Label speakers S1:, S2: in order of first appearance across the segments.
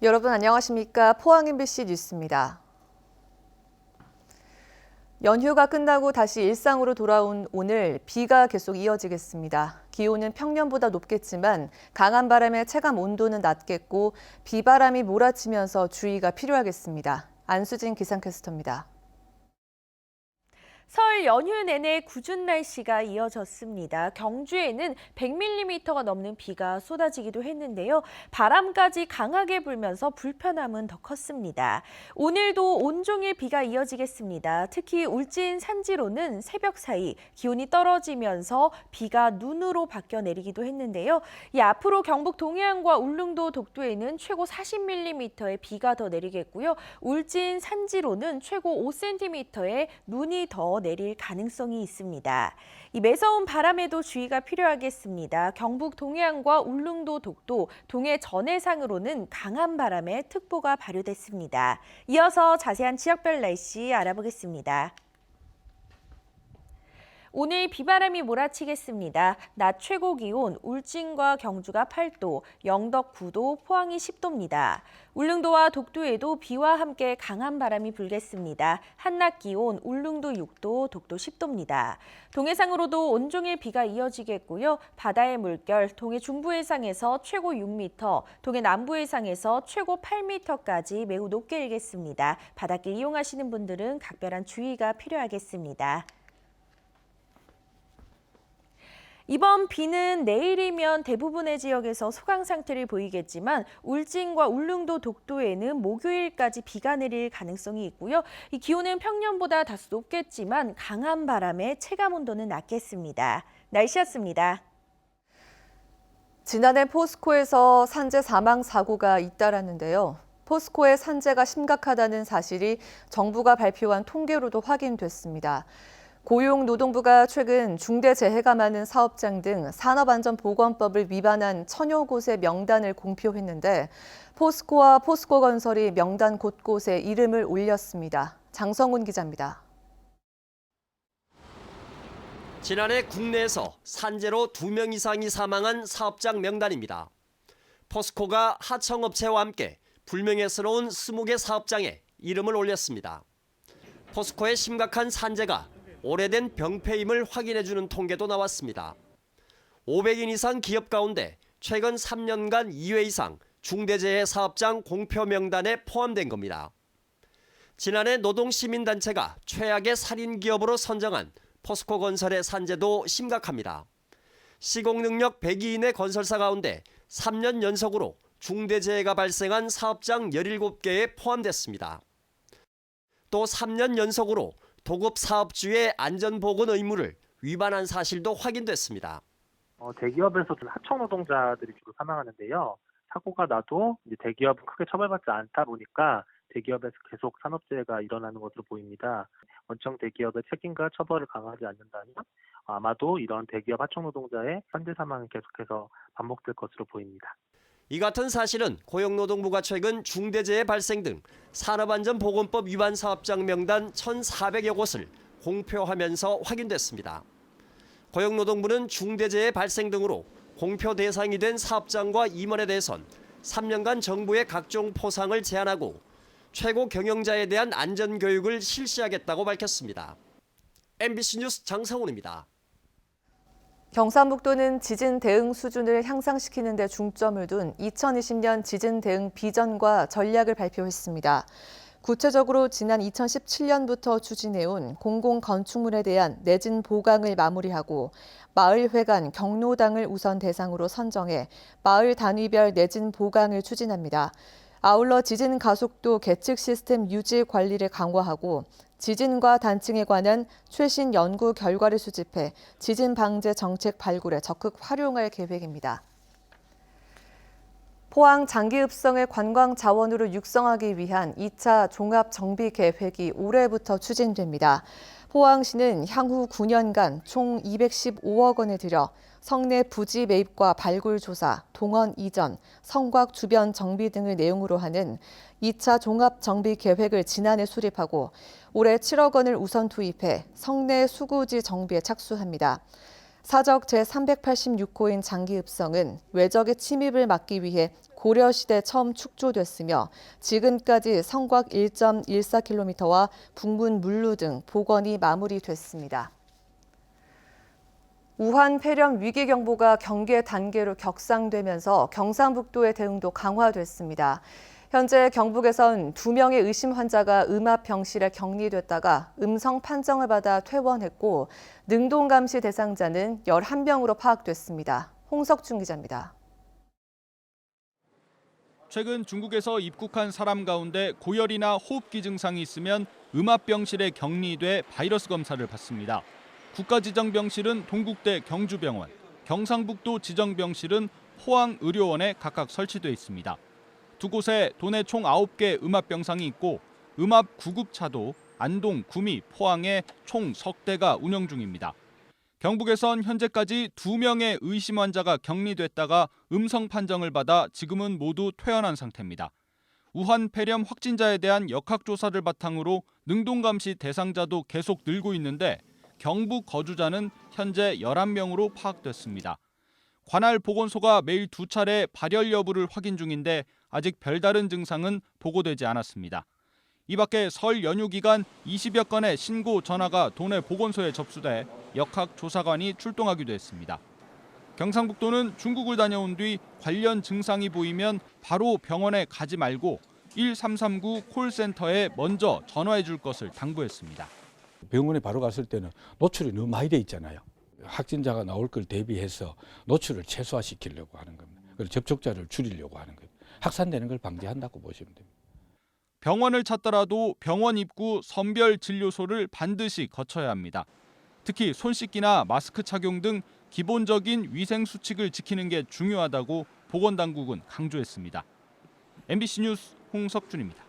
S1: 여러분 안녕하십니까? 포항 MBC 뉴스입니다. 연휴가 끝나고 다시 일상으로 돌아온 오늘 비가 계속 이어지겠습니다. 기온은 평년보다 높겠지만 강한 바람의 체감 온도는 낮겠고 비바람이 몰아치면서 주의가 필요하겠습니다. 안수진 기상캐스터입니다.
S2: 설 연휴 내내 궂은 날씨가 이어졌습니다. 경주에는 100mm가 넘는 비가 쏟아지기도 했는데요. 바람까지 강하게 불면서 불편함은 더 컸습니다. 오늘도 온종일 비가 이어지겠습니다. 특히 울진 산지로는 새벽 사이 기온이 떨어지면서 비가 눈으로 바뀌어 내리기도 했는데요. 앞으로 경북 동해안과 울릉도 독도에는 최고 40mm의 비가 더 내리겠고요. 울진 산지로는 최고 5cm의 눈이 더 내릴 가능성이 있습니다. 이 매서운 바람에도 주의가 필요하겠습니다. 경북 동해안과 울릉도 독도, 동해 전해상으로는 강한 바람에 특보가 발효됐습니다. 이어서 자세한 지역별 날씨 알아보겠습니다. 오늘 비바람이 몰아치겠습니다. 낮 최고 기온 울진과 경주가 8도, 영덕 9도, 포항이 10도입니다. 울릉도와 독도에도 비와 함께 강한 바람이 불겠습니다. 한낮 기온 울릉도 6도, 독도 10도입니다. 동해상으로도 온종일 비가 이어지겠고요. 바다의 물결 동해 중부해상에서 최고 6m, 동해 남부해상에서 최고 8m까지 매우 높게 일겠습니다. 바닷길 이용하시는 분들은 각별한 주의가 필요하겠습니다. 이번 비는 내일이면 대부분의 지역에서 소강 상태를 보이겠지만 울진과 울릉도 독도에는 목요일까지 비가 내릴 가능성이 있고요. 이 기온은 평년보다 다소 높겠지만 강한 바람에 체감 온도는 낮겠습니다. 날씨였습니다.
S1: 지난해 포스코에서 산재 사망 사고가 잇따랐는데요. 포스코의 산재가 심각하다는 사실이 정부가 발표한 통계로도 확인됐습니다. 고용노동부가 최근 중대재해가 많은 사업장 등 산업안전보건법을 위반한 천여 곳의 명단을 공표했는데 포스코와 포스코건설이 명단 곳곳에 이름을 올렸습니다. 장성훈 기자입니다.
S3: 지난해 국내에서 산재로 2명 이상이 사망한 사업장 명단입니다. 포스코가 하청업체와 함께 불명예스러운 20개 사업장에 이름을 올렸습니다. 포스코의 심각한 산재가 오래된 병폐임을 확인해주는 통계도 나왔습니다. 500인 이상 기업 가운데 최근 3년간 2회 이상 중대재해 사업장 공표 명단에 포함된 겁니다. 지난해 노동시민단체가 최악의 살인기업으로 선정한 포스코건설의 산재도 심각합니다. 시공능력 100위 이내 건설사 가운데 3년 연속으로 중대재해가 발생한 사업장 17개에 포함됐습니다. 또 3년 연속으로 도급 사업주의 안전보건 의무를 위반한 사실도 확인됐습니다.
S4: 대기업에서 하청 노동자들이 주로 사망하는데요. 사고가 나도 이제 대기업은 크게 처벌받지 않다 보니까 대기업에서 계속 산업재해가 일어나는 것으로 보입니다. 원청 대기업의 책임과 처벌을 강화하지 않는다면 아마도 이런 대기업 하청 노동자의 산재 사망이 계속해서 반복될 것으로 보입니다.
S3: 이 같은 사실은 고용노동부가 최근 중대재해 발생 등 산업안전보건법 위반 사업장 명단 1,400여 곳을 공표하면서 확인됐습니다. 고용노동부는 중대재해 발생 등으로 공표 대상이 된 사업장과 임원에 대해선 3년간 정부의 각종 포상을 제한하고 최고 경영자에 대한 안전교육을 실시하겠다고 밝혔습니다. MBC 뉴스 장성훈입니다.
S1: 경상북도는 지진 대응 수준을 향상시키는 데 중점을 둔 2020년 지진 대응 비전과 전략을 발표했습니다. 구체적으로 지난 2017년부터 추진해온 공공건축물에 대한 내진 보강을 마무리하고 마을회관, 경로당을 우선 대상으로 선정해 마을 단위별 내진 보강을 추진합니다. 아울러 지진 가속도 계측 시스템 유지 관리를 강화하고 지진과 단층에 관한 최신 연구 결과를 수집해 지진 방제 정책 발굴에 적극 활용할 계획입니다. 포항 장기읍성을 관광 자원으로 육성하기 위한 2차 종합 정비 계획이 올해부터 추진됩니다. 포항시는 향후 9년간 총 215억 원을 들여 성내 부지 매입과 발굴 조사, 동원 이전, 성곽 주변 정비 등을 내용으로 하는 2차 종합 정비 계획을 지난해 수립하고 올해 7억 원을 우선 투입해 성내 수구지 정비에 착수합니다. 사적 제386호인 장기읍성은 외적의 침입을 막기 위해 고려시대 처음 축조됐으며 지금까지 성곽 1.14km와 북문 물루 등 복원이 마무리됐습니다. 우한 폐렴 위기경보가 경계 단계로 격상되면서 경상북도의 대응도 강화됐습니다. 현재 경북에선 2명의 의심 환자가 음압병실에 격리됐다가 음성 판정을 받아 퇴원했고 능동감시 대상자는 11명으로 파악됐습니다. 홍석준 기자입니다.
S5: 최근 중국에서 입국한 사람 가운데 고열이나 호흡기 증상이 있으면 음압병실에 격리돼 바이러스 검사를 받습니다. 국가지정병실은 동국대 경주병원, 경상북도 지정병실은 포항의료원에 각각 설치돼 있습니다. 두 곳에 도내 총 9개 음압병상이 있고 음압 구급차도 안동, 구미, 포항에 총 석 대가 운영 중입니다. 경북에선 현재까지 2명의 의심 환자가 격리됐다가 음성 판정을 받아 지금은 모두 퇴원한 상태입니다. 우한 폐렴 확진자에 대한 역학조사를 바탕으로 능동감시 대상자도 계속 늘고 있는데 경북 거주자는 현재 11명으로 파악됐습니다. 관할 보건소가 매일 2차례 발열 여부를 확인 중인데 아직 별다른 증상은 보고되지 않았습니다. 이 밖에 설 연휴 기간 20여 건의 신고 전화가 도내 보건소에 접수돼 역학조사관이 출동하기도 했습니다. 경상북도는 중국을 다녀온 뒤 관련 증상이 보이면 바로 병원에 가지 말고 1339 콜센터에 먼저 전화해 줄 것을 당부했습니다.
S6: 병원에 바로 갔을 때는 노출이 너무 많이 돼 있잖아요. 확진자가 나올 걸 대비해서 노출을 최소화시키려고 하는 겁니다. 그리고 접촉자를 줄이려고 하는 겁니다. 확산되는 걸 방지한다고 보시면 됩니다.
S5: 병원을 찾더라도 병원 입구 선별 진료소를 반드시 거쳐야 합니다. 특히 손 씻기나 마스크 착용 등 기본적인 위생 수칙을 지키는 게 중요하다고 보건당국은 강조했습니다. MBC 뉴스 홍석준입니다.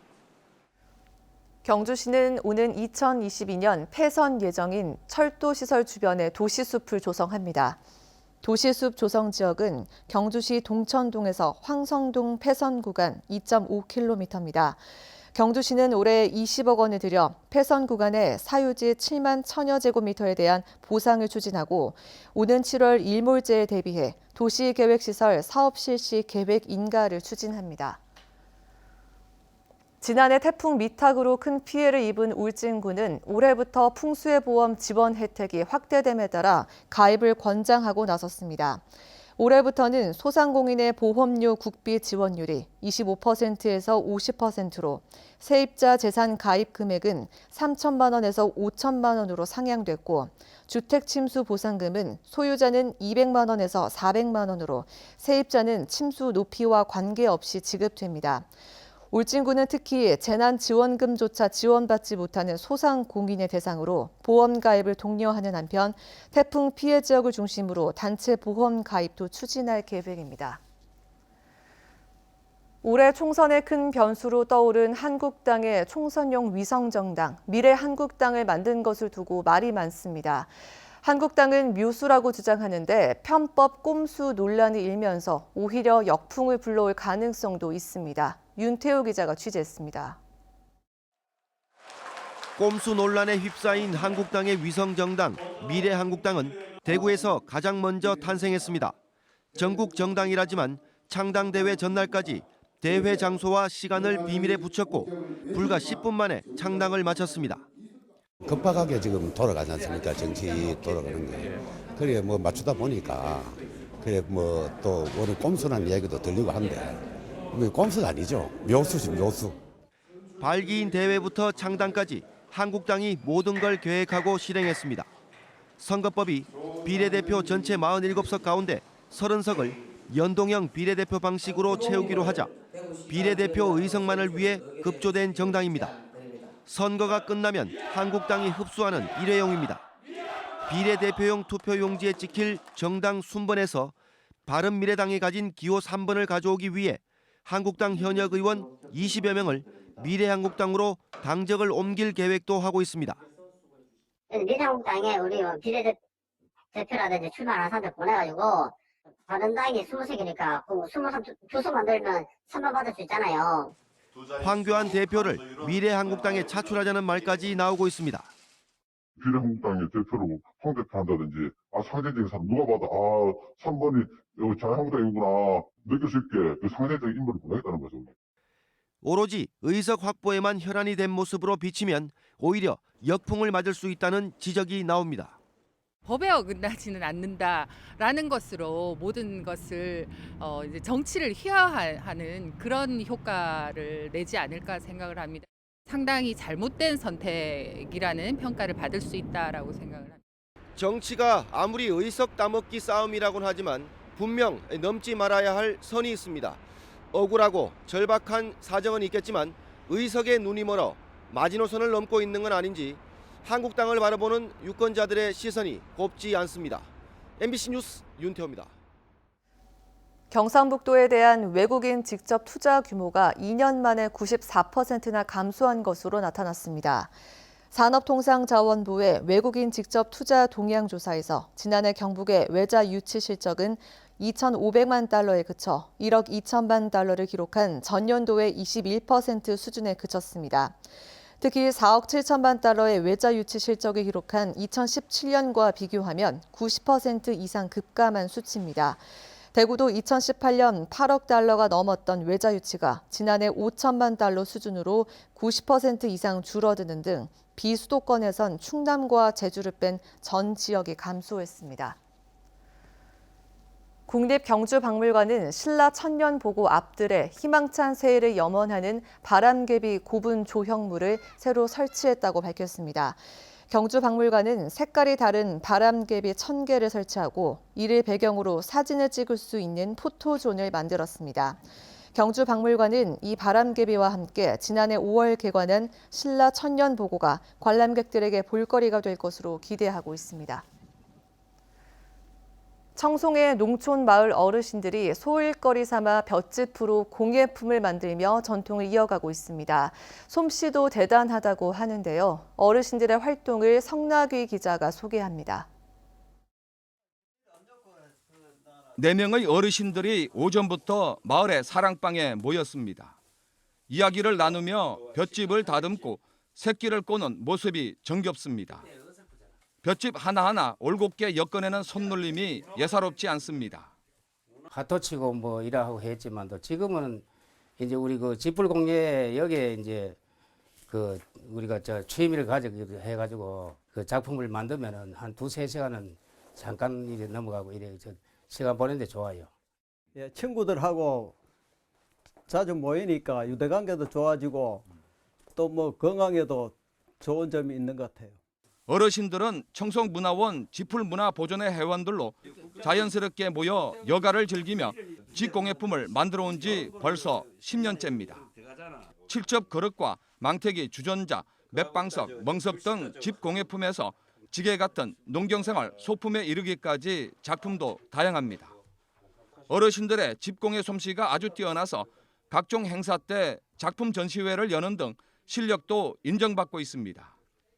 S1: 경주시는 오는 2022년 폐선 예정인 철도시설 주변에 도시숲을 조성합니다. 도시숲 조성 지역은 경주시 동천동에서 황성동 폐선 구간 2.5km입니다. 경주시는 올해 20억 원을 들여 폐선 구간의 사유지 7만 1,000여 제곱미터에 대한 보상을 추진하고 오는 7월 일몰제에 대비해 도시계획시설 사업 실시 계획 인가를 추진합니다. 지난해 태풍 미탁으로 큰 피해를 입은 울진군은 올해부터 풍수해보험 지원 혜택이 확대됨에 따라 가입을 권장하고 나섰습니다. 올해부터는 소상공인의 보험료 국비 지원율이 25%에서 50%로 세입자 재산 가입 금액은 3천만 원에서 5천만 원으로 상향됐고 주택 침수 보상금은 소유자는 200만 원에서 400만 원으로 세입자는 침수 높이와 관계없이 지급됩니다. 울진군은 특히 재난지원금조차 지원받지 못하는 소상공인의 대상으로 보험 가입을 독려하는 한편 태풍 피해 지역을 중심으로 단체 보험 가입도 추진할 계획입니다. 올해 총선의 큰 변수로 떠오른 한국당의 총선용 위성정당 미래한국당을 만든 것을 두고 말이 많습니다. 한국당은 묘수라고 주장하는데 편법 꼼수 논란이 일면서 오히려 역풍을 불러올 가능성도 있습니다. 윤태호 기자가 취재했습니다.
S7: 꼼수 논란에 휩싸인 한국당의 위성정당 미래한국당은 대구에서 가장 먼저 탄생했습니다. 전국 정당이라지만 창당대회 전날까지 대회 장소와 시간을 비밀에 붙였고 불과 10분 만에 창당을 마쳤습니다.
S8: 급박하게 지금 돌아가지 않습니까? 정치 돌아가는 게. 그래 뭐 맞추다 보니까 그래 뭐 또 오늘 꼼수라는 얘기도 들리고 한데 뭐 꼼수가 아니죠. 묘수지 묘수.
S7: 발기인 대회부터 창당까지 한국당이 모든 걸 계획하고 실행했습니다. 선거법이 비례대표 전체 47석 가운데 30석을 연동형 비례대표 방식으로 채우기로 하자 비례대표 의석만을 위해 급조된 정당입니다. 선거가 끝나면 한국당이 흡수하는 일회용입니다. 비례대표용 투표용지에 찍힐 정당 순번에서 바른미래당이 가진 기호 3번을 가져오기 위해 한국당 현역 의원 20여 명을 미래한국당으로 당적을 옮길 계획도 하고 있습니다.
S9: 미래한국당에 우리 비례대표라든지 출마하는 사람들 보내가지고 바른당이 20석이니까 22석 만들면 선발 받을 수 있잖아요.
S7: 황교안 대표를 미래한국당에 차출하자는 말까지 나오고 있습니다.
S10: 비례한국당의 대표로 홍대표 한다든지 상대적인 사람 누가 봐도 3번이 자유한국당이구나 느낄 수 있게 그 상대적인 인물을 보내겠다는 거죠.
S7: 오로지 의석 확보에만 혈안이 된 모습으로 비치면 오히려 역풍을 맞을 수 있다는 지적이 나옵니다.
S11: 법에 어긋나지는 않는다라는 것으로 모든 것을 이제 정치를 희화화하는 그런 효과를 내지 않을까 생각을 합니다. 상당히 잘못된 선택이라는 평가를 받을 수 있다라고 생각을 합니다.
S7: 정치가 아무리 의석 따먹기 싸움이라고는 하지만 분명 넘지 말아야 할 선이 있습니다. 억울하고 절박한 사정은 있겠지만 의석에 눈이 멀어 마지노선을 넘고 있는 건 아닌지 한국당을 바라보는 유권자들의 시선이 곱지 않습니다. MBC 뉴스 윤태호입니다.
S1: 경상북도에 대한 외국인 직접 투자 규모가 2년 만에 94%나 감소한 것으로 나타났습니다. 산업통상자원부의 외국인 직접 투자 동향 조사에서 지난해 경북의 외자 유치 실적은 2,500만 달러에 그쳐 1억 2천만 달러를 기록한 전년도의 21% 수준에 그쳤습니다. 특히 4억 7천만 달러의 외자 유치 실적을 기록한 2017년과 비교하면 90% 이상 급감한 수치입니다. 대구도 2018년 8억 달러가 넘었던 외자 유치가 지난해 5천만 달러 수준으로 90% 이상 줄어드는 등 비수도권에선 충남과 제주를 뺀 전 지역이 감소했습니다. 국립경주박물관은 신라 천년보고 앞들에 희망찬 새해를 염원하는 바람개비 고분 조형물을 새로 설치했다고 밝혔습니다. 경주박물관은 색깔이 다른 바람개비 1,000개를 설치하고 이를 배경으로 사진을 찍을 수 있는 포토존을 만들었습니다. 경주박물관은 이 바람개비와 함께 지난해 5월 개관한 신라 천년보고가 관람객들에게 볼거리가 될 것으로 기대하고 있습니다. 청송의 농촌 마을 어르신들이 소일거리 삼아 볏짚으로 공예품을 만들며 전통을 이어가고 있습니다. 솜씨도 대단하다고 하는데요. 어르신들의 활동을 성낙위 기자가 소개합니다.
S12: 4명의 어르신들이 오전부터 마을의 사랑방에 모였습니다. 이야기를 나누며 볏짚을 다듬고 새끼를 꼬는 모습이 정겹습니다. 볏짚 하나하나 올곧게 엮어내는 손놀림이 예사롭지 않습니다.
S13: 화토치고 뭐 일하고 했지만도 지금은 이제 우리 그 짚불공예 여기에 이제 그 우리가 취미를 가지고 해가지고 그 작품을 만들면은 한 2-3시간은 잠깐 이래 넘어가고 이래 시간 보내는데 좋아요.
S14: 예, 친구들하고 자주 모이니까 유대관계도 좋아지고 또 뭐 건강에도 좋은 점이 있는 것 같아요.
S12: 어르신들은 청송문화원 짚불문화보존회 회원들로 자연스럽게 모여 여가를 즐기며 집공예품을 만들어 온 지 벌써 10년째입니다. 칠첩 그릇과 망태기 주전자, 맷방석, 멍석 등 집공예품에서 지게 같은 농경생활 소품에 이르기까지 작품도 다양합니다. 어르신들의 집공예 솜씨가 아주 뛰어나서 각종 행사 때 작품 전시회를 여는 등 실력도 인정받고 있습니다.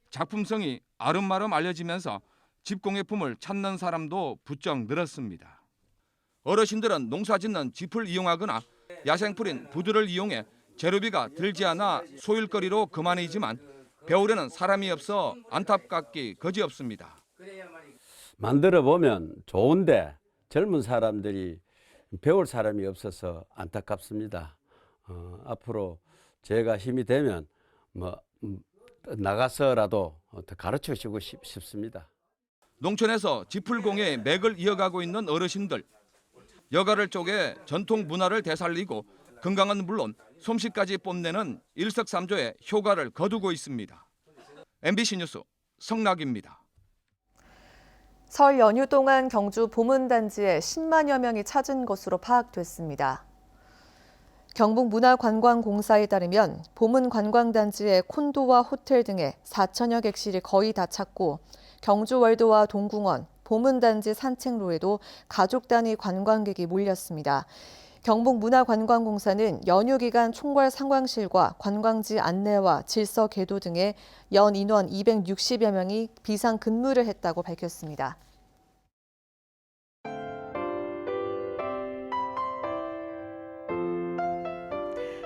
S12: 작품성이 아름마름 알려지면서 집공예품을 찾는 사람도 부쩍 늘었습니다. 어르신들은 농사짓는 짚을 이용하거나 야생풀인 부두를 이용해 재료비가 들지 않아 소일거리로 그만이지만 배우려는 사람이 없어 안타깝기 거지없습니다.
S15: 만들어 보면 좋은데 젊은 사람들이 배울 사람이 없어서 안타깝습니다. 앞으로 제가 힘이 되면 나가서라도 더 가르쳐 주고 싶습니다.
S12: 농촌에서 짚불공예의 맥을 이어가고 있는 어르신들. 여가를 쪼개 전통 문화를 되살리고 건강은 물론 솜씨까지 뽐내는 일석삼조의 효과를 거두고 있습니다. MBC 뉴스 성낙입니다.
S1: 설 연휴 동안 경주 보문단지에 10만여 명이 찾은 것으로 파악됐습니다. 경북문화관광공사에 따르면 보문관광단지의 콘도와 호텔 등의 4천여 객실이 거의 다 찼고 경주월드와 동궁원, 보문단지 산책로에도 가족 단위 관광객이 몰렸습니다. 경북문화관광공사는 연휴 기간 총괄 상황실과 관광지 안내와 질서 계도 등의 연 인원 260여 명이 비상 근무를 했다고 밝혔습니다.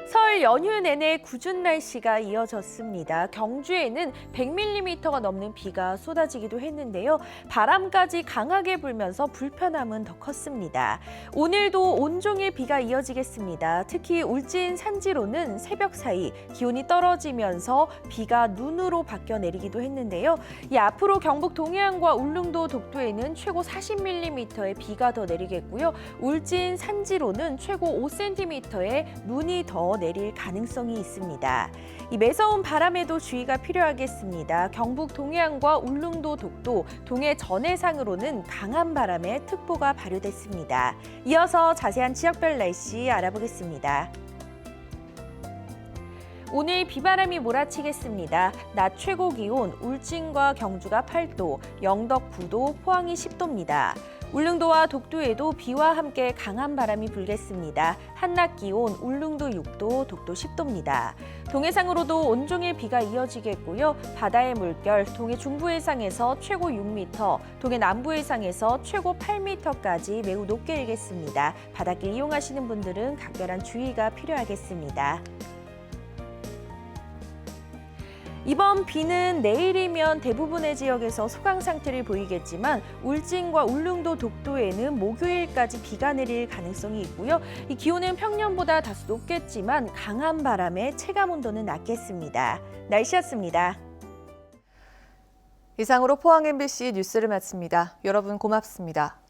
S2: 설 설 연휴 내내 궂은 날씨가 이어졌습니다. 경주에는 100mm가 넘는 비가 쏟아지기도 했는데요. 바람까지 강하게 불면서 불편함은 더 컸습니다. 오늘도 온종일 비가 이어지겠습니다. 특히 울진 산지로는 새벽 사이 기온이 떨어지면서 비가 눈으로 바뀌어 내리기도 했는데요. 앞으로 경북 동해안과 울릉도, 독도에는 최고 40mm의 비가 더 내리겠고요. 울진 산지로는 최고 5cm의 눈이 더 내릴 가능성이 있습니다. 이 매서운 바람에도 주의가 필요하겠습니다. 경북 동해안과 울릉도, 독도, 동해 전해상으로는 강한 바람에 특보가 발효됐습니다. 이어서 자세한 지역별 날씨 알아보겠습니다. 오늘 비바람이 몰아치겠습니다. 낮 최고 기온 울진과 경주가 8도, 영덕 9도, 포항이 10도입니다. 울릉도와 독도에도 비와 함께 강한 바람이 불겠습니다. 한낮 기온 울릉도 6도, 독도 10도입니다. 동해상으로도 온종일 비가 이어지겠고요. 바다의 물결 동해 중부해상에서 최고 6m, 동해 남부해상에서 최고 8m까지 매우 높게 일겠습니다. 바닷길 이용하시는 분들은 각별한 주의가 필요하겠습니다. 이번 비는 내일이면 대부분의 지역에서 소강 상태를 보이겠지만 울진과 울릉도, 독도에는 목요일까지 비가 내릴 가능성이 있고요. 이 기온은 평년보다 다소 높겠지만 강한 바람에 체감 온도는 낮겠습니다. 날씨였습니다.
S1: 이상으로 포항 MBC 뉴스를 마칩니다. 여러분 고맙습니다.